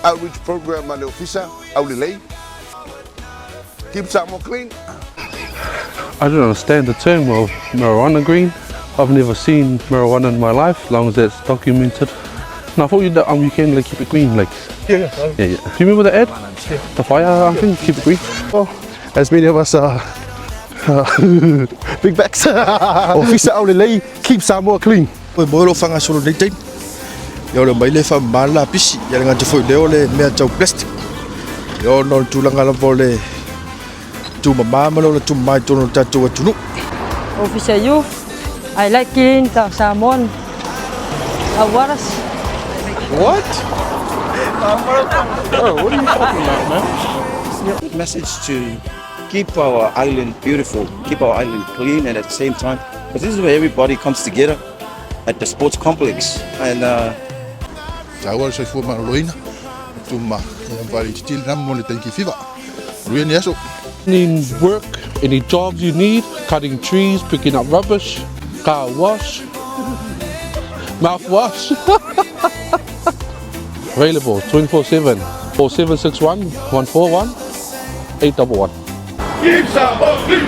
outreach program on the Ofisa, Aulilei. Keep Samoa clean. I don't understand the term of marijuana green. I've never seen marijuana in my life, as long as that's documented. And I thought you can like keep it green, like. Yeah. Do you remember the ad? Yeah. The fire thing, keep it green. Well, as many of us are big backs. Ofisa Aulilei, keep Samoa clean. Oi mo lo fanga solo nei tei. Yo le mai le fa mala pisi, ya nga te foi leo le mea tau plastic. Yo no tulanga la vole. Tu mama lo tu mai tono tatu atunu. Ofisa you, I like killing the salmon. Awaras. What? Oh, what are you talking about, man? Message to keep our island beautiful, keep our island clean, and at the same time, because this is where everybody comes together at the sports complex. And Jawa sai fu maroloina tu ma vale til nam mo le tanki fiva ruin yaso. Any work, any jobs you need, cutting trees, picking up rubbish, car wash, mouthwash. Available 24/7, 4761 141 811. Keep Samoa clean.